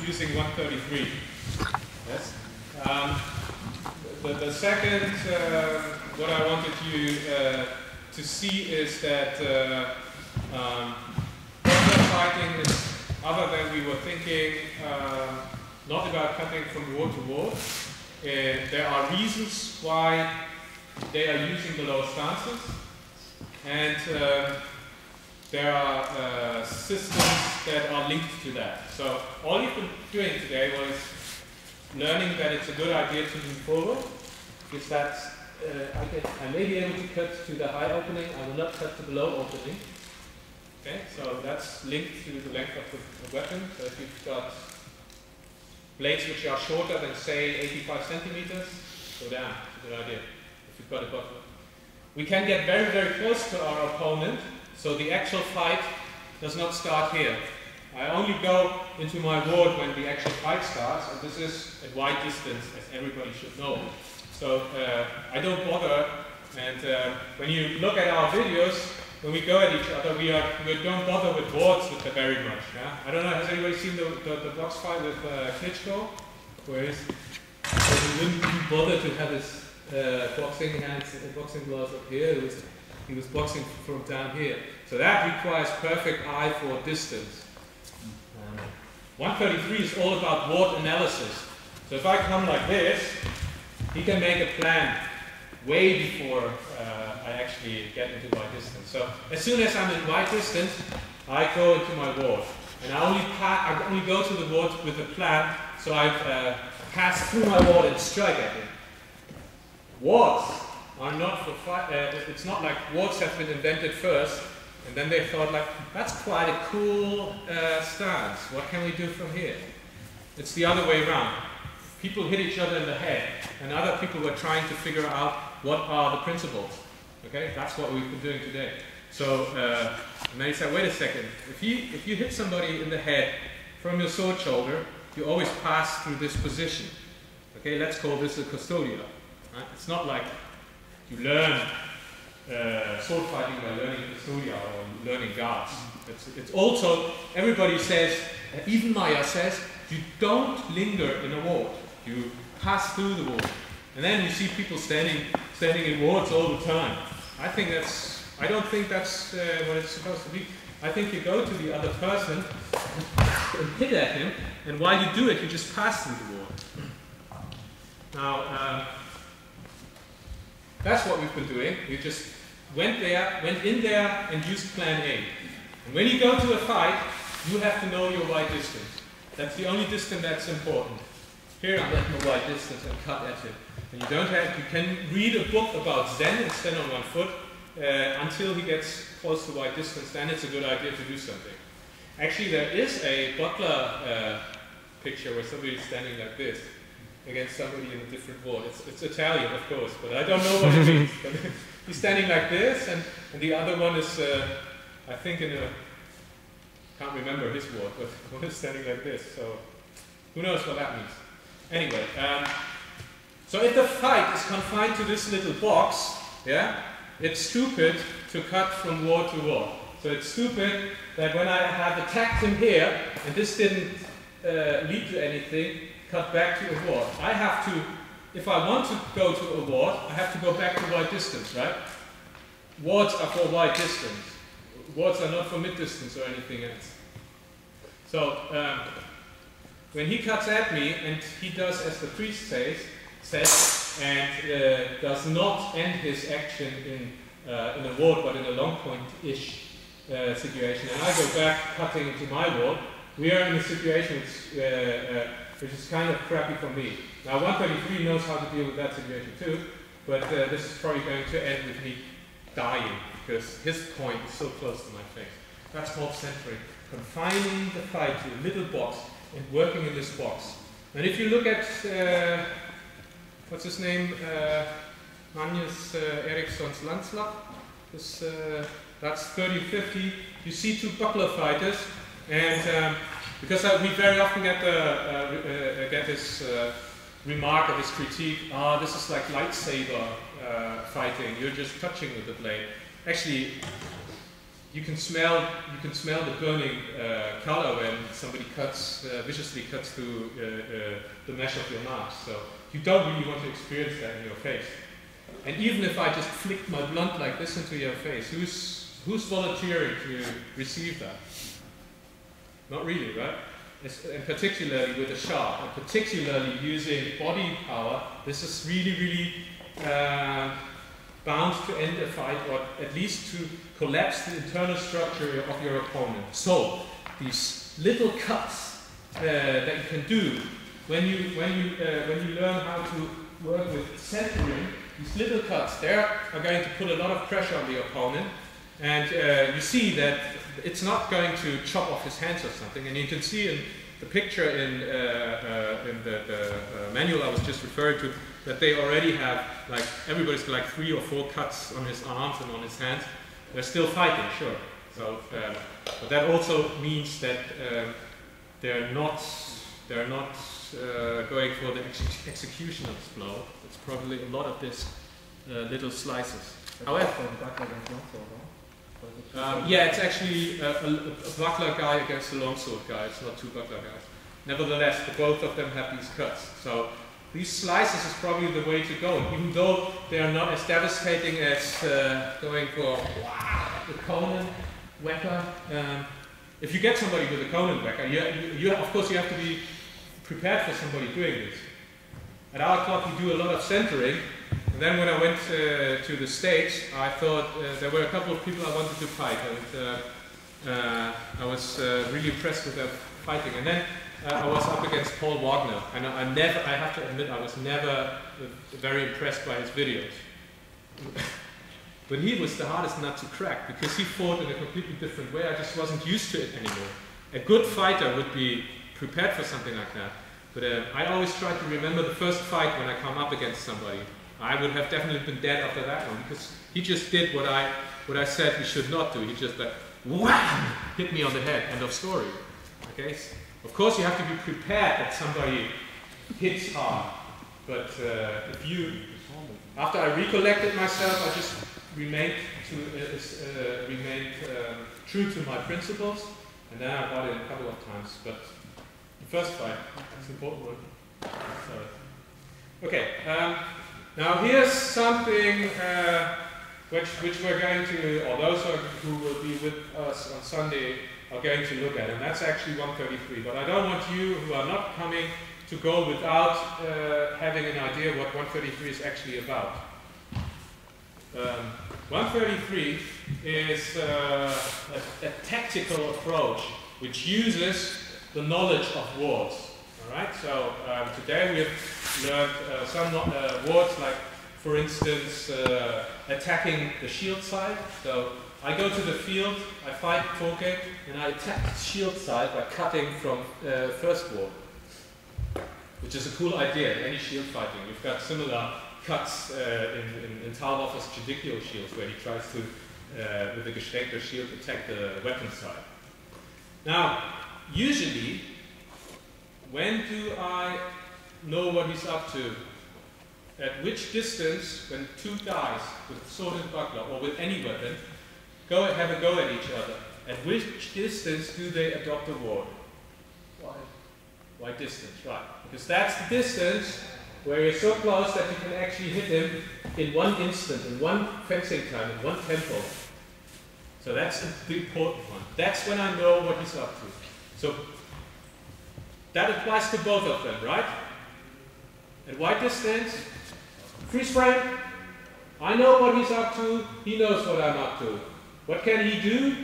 using 133. Yes. The second, what I wanted you to see is that fighting is, other than we were thinking, not about cutting from ward to ward. There are reasons why they are using the low stances, and there are systems that are linked to that. So all you've been doing today was learning that it's a good idea to move forward, is that I may be able to cut to the high opening, I will not cut to the low opening. Okay, so that's linked to the length of the weapon. So if you've got blades which are shorter than, say, 85 centimeters, go down. It's a good idea if you've got a buckler. We can get very, very close to our opponent, so the actual fight does not start here. I only go into my ward when the actual fight starts, and this is at wide distance, as everybody should know. So I don't bother, and when you look at our videos, when we go at each other, we don't bother with wards very much. Yeah? I don't know, has anybody seen the box fight with Klitschko? Where he wouldn't even bother to have his boxing gloves up here. He was boxing from down here. So that requires perfect eye for distance. 133 is all about ward analysis. So if I come like this, he can make a plan way before I actually get into wide distance. So as soon as I'm in wide distance, I go into my ward. And I only go to the ward with a plan, so I pass through my ward and strike at him. Wards are not for fight. It's not like wards have been invented first, and then they thought like, that's quite a cool stance. What can we do from here? It's the other way around. People hit each other in the head, and other people were trying to figure out what are the principles. Okay, that's what we've been doing today. So, and then he said, wait a second. If you hit somebody in the head from your sword shoulder, you always pass through this position. Okay, let's call this a custodia. Right? It's not like you learn sword fighting by learning custodia or learning guards. It's also, everybody says, even Maya says, you don't linger in a ward. You pass through the ward. And then you see people standing in wards all the time. I don't think that's what it's supposed to be. I think you go to the other person and hit at him, and while you do it, you just pass through the ward. Now, that's what we've been doing. We just went in there and used plan A. And when you go to a fight, you have to know your wide distance. That's the only distance that's important. Here I'm at my wide distance and cut at him. And you can read a book about Zen and stand on one foot until he gets close to wide distance, then it's a good idea to do something. Actually, there is a butler picture where somebody's standing like this against somebody in a different ward. It's Italian, of course, but I don't know what it means. He's standing like this, and the other one is, I think, can't remember his ward, but one is standing like this. So who knows what that means? Anyway, so if the fight is confined to this little box, yeah, it's stupid to cut from ward to ward. So it's stupid that when I have attacked him here, and this didn't lead to anything, cut back to a ward. I have to, if I want to go to a ward, I have to go back to wide distance, right? Wards are for wide distance. Wards are not for mid distance or anything else. So when he cuts at me and he does as the priest says, and does not end his action in a ward but in a long point-ish situation, and I go back cutting into my ward, we are in a situation which is kind of crappy for me. Now 133 knows how to deal with that situation too, but this is probably going to end with me dying because his point is so close to my face. That's called centering, confining the fight to a little box and working in this box. And if you look at what's his name? Magnus Eriksson's Landslag. That's 30-50. You see two buckler fighters, and because we very often get this remark or this critique, this is like lightsaber fighting, you're just touching with the blade. Actually, you can smell the burning color when somebody viciously cuts through the mesh of your mask. So you don't really want to experience that in your face. And even if I just flicked my blunt like this into your face, who's volunteering to receive that? Not really, right? And particularly with a sharp, and particularly using body power, this is really bound to end a fight, or at least to collapse the internal structure of your opponent. So these little cuts that you can do when you learn how to work with centering, these little cuts there are going to put a lot of pressure on the opponent, and you see that it's not going to chop off his hands or something. And you can see in the picture in the manual I was just referring to that they already have, like, everybody's got like 3 or 4 cuts on his arms and on his hands. They're still fighting, sure. So, but that also means that they're not going for the executioner's blow. It's probably a lot of these little slices. However, yeah, it's actually a buckler guy against a longsword guy. It's not 2 buckler guys. Nevertheless, both of them have these cuts. So these slices is probably the way to go, even though they are not as devastating as going for the Conan whacker. If you get somebody with a Conan whacker, of course you have to be prepared for somebody doing this. At our club we do a lot of centering, and then when I went to the States, I thought there were a couple of people I wanted to fight, and I was really impressed with their fighting. And then I was up against Paul Wagner, and I have to admit, I was never very impressed by his videos. But he was the hardest nut to crack, because he fought in a completely different way. I just wasn't used to it anymore. A good fighter would be prepared for something like that. But I always try to remember the first fight when I come up against somebody. I would have definitely been dead after that one, because he just did what I said he should not do. He just like, wham, hit me on the head, end of story. Okay? Of course you have to be prepared that somebody hits hard. But after I recollected myself, I just remained true to my principles, and then I got it a couple of times. But the first fight, that's an important one. So, okay, now here's something which we're going to, or those who will be with us on Sunday are going to look at, and that's actually 133. But I don't want you who are not coming to go without having an idea what 133 is actually about. 133 is a tactical approach which uses the knowledge of words. All right. So today we have learned some words like, for instance, attacking the shield side. So I go to the field, I fight Toke, and I attack the shield side by cutting from first ward, which is a cool idea in any shield fighting. We've got similar cuts in Talwaffer's judicial shields, where he tries to, with the gestreckter shield, attack the weapon side. Now, usually, when do I know what he's up to? At which distance, when 2 guys with sword and buckler, or with any weapon, have a go at each other, at which distance do they adopt a ward? Why distance? Right. Because that's the distance where you're so close that you can actually hit him in one instant, in one fencing time, in one tempo. So that's the important one. That's when I know what he's up to. So that applies to both of them, right? At what distance? Freeze frame. I know what he's up to. He knows what I'm up to. What can he do?